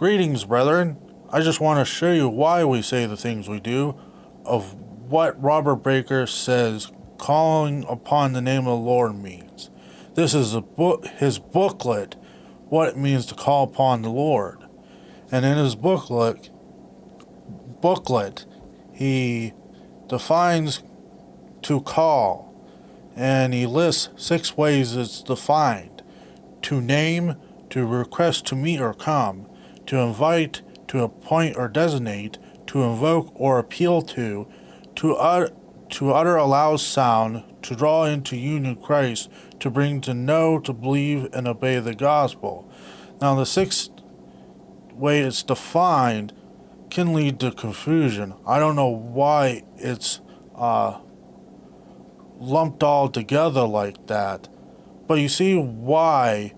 Greetings, brethren. I just want to show you why we say the things we do, of what Robert Baker says calling upon the name of the Lord means. This is his booklet, what it means to call upon the Lord. And in his booklet, he defines to call, and he lists 6 ways it's defined: to name, to request to meet or come, to invite, to appoint or designate, to invoke or appeal to utter a loud sound, to draw into union with Christ, to bring to know, to believe, and obey the gospel. Now, the 6th way it's defined can lead to confusion. I don't know why it's lumped all together like that, but you see why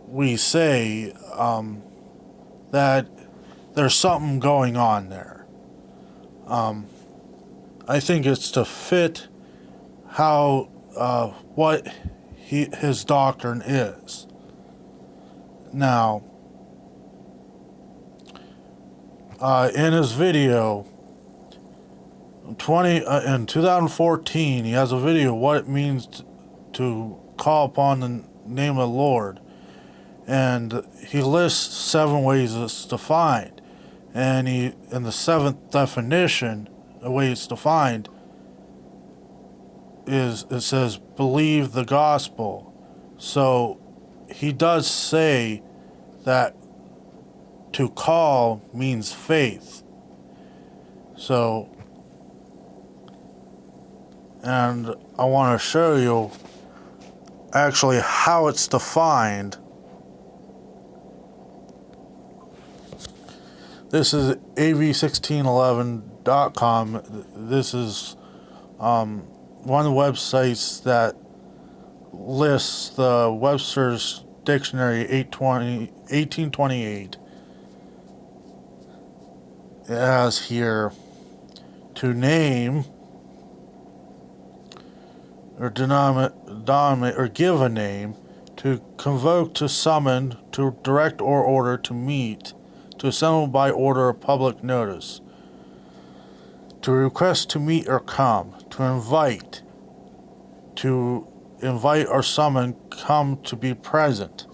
we say that there's something going on there. I think it's to fit how what his doctrine is. Now, in his video, in 2014, he has a video of what it means to call upon the name of the Lord, and he lists 7 ways it's defined. And in the 7th definition, the way it's defined is, it says, believe the gospel. So he does say that to call means faith. So, and I want to show you actually how it's defined. This is av1611.com. This is one of the websites that lists the Webster's Dictionary 1828. It has here to name or denominate or give a name, to convoke, to summon, to direct or order, to meet, to assemble by order or public notice, to request to meet or come, to invite or summon, come to be present,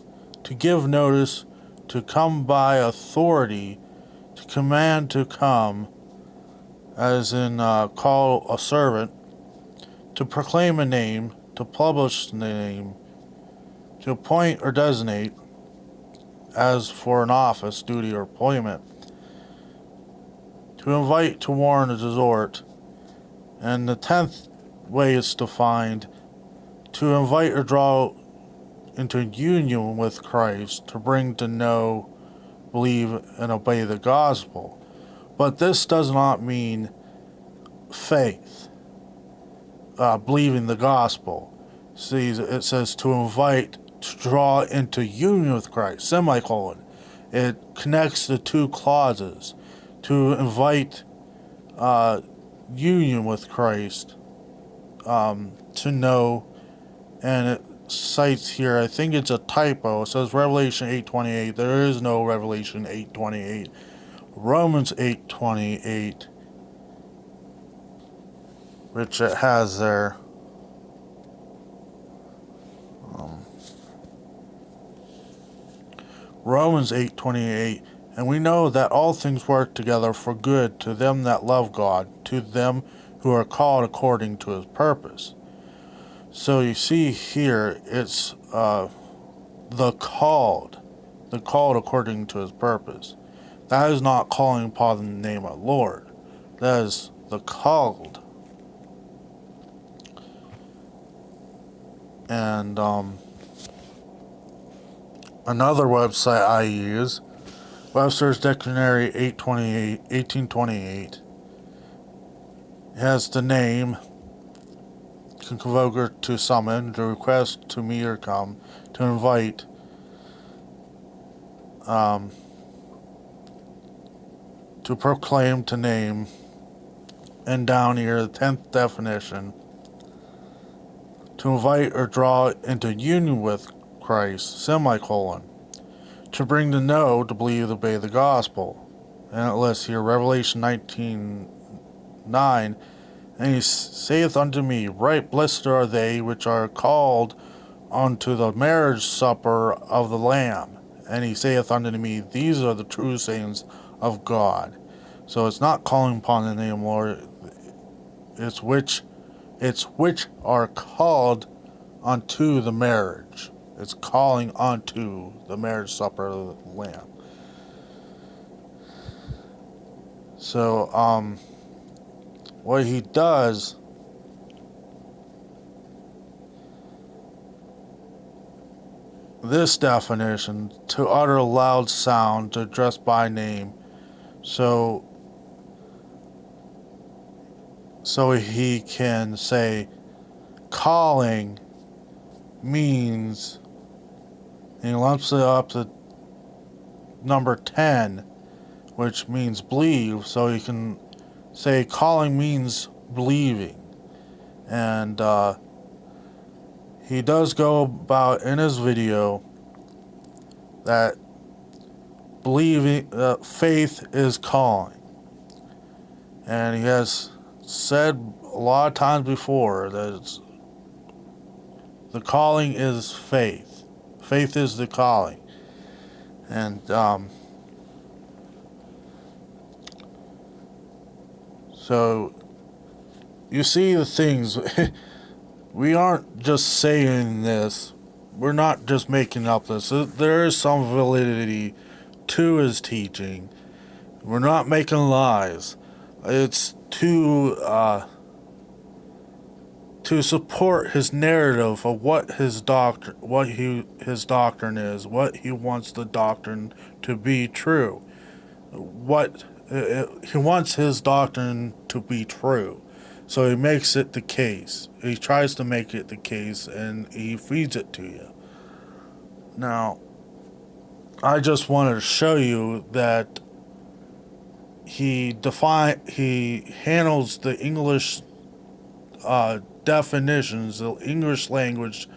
to give notice, to come by authority, to command to come, as in call a servant, to proclaim a name, to publish the name, to appoint or designate, as for an office, duty, or employment, to invite, to warn, to exhort. And the 10th way it's defined: to invite or draw into union with Christ, to bring to know, believe, and obey the gospel. But this does not mean faith, believing the gospel. See, it says to invite, to draw into union with Christ, semicolon. It connects the 2 clauses. To invite union with Christ, to know, and it cites here, I think it's a typo, it says Revelation 8:28. There is no Revelation 8:28. Romans 8:28, which it has there. Romans 8:28, and we know that all things work together for good to them that love God, to them who are called according to his purpose. So you see here, it's the called according to his purpose. That is not calling upon the name of the Lord. That is the called. And another website I use, Webster's Dictionary 1828, has the name, to convoke or to summon, to request to meet or come, to invite, to proclaim, to name, and down here, the 10th definition, to invite or draw into union with Christ, semicolon, to bring the no to believe, obey the gospel. And it lists here Revelation 19:9, and he saith unto me, Right blessed are they which are called unto the marriage supper of the Lamb. And he saith unto me, These are the true sayings of God. So it's not calling upon the name Lord, it's which are called unto the marriage. It's calling unto the marriage supper of the Lamb. So, what he does, this definition, to utter a loud sound, to address by name. So he can say, calling means, and he lumps it up to number 10, which means believe. So he can say calling means believing. And he does go about in his video that believing, faith is calling. And he has said a lot of times before that the calling is faith. Faith is the calling. And so you see the things. We aren't just saying this. We're not just making up this. There is some validity to his teaching. We're not making lies. It's to support his narrative of what his his doctrine is, what he wants the doctrine to be true. He wants his doctrine to be true. So he makes it the case. He tries to make it the case, and he feeds it to you. Now, I just wanted to show you that he handles the English definitions, the English language,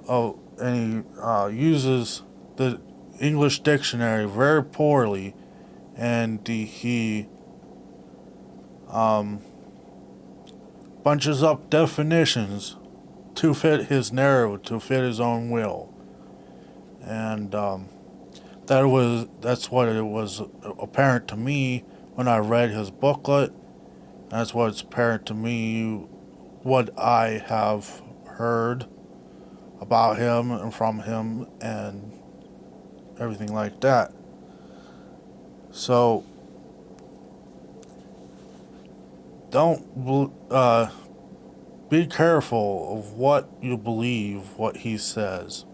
and he uses the English dictionary very poorly, and he bunches up definitions to fit his narrative, to fit his own will. And that's what it was apparent to me when I read his booklet. That's what's apparent to me, what I have heard about him and from him and everything like that. So don't be careful of what you believe, what he says.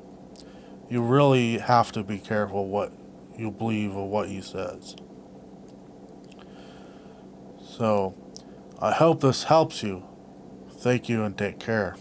You really have to be careful what you believe or what he says. So I hope this helps you. Thank you and take care.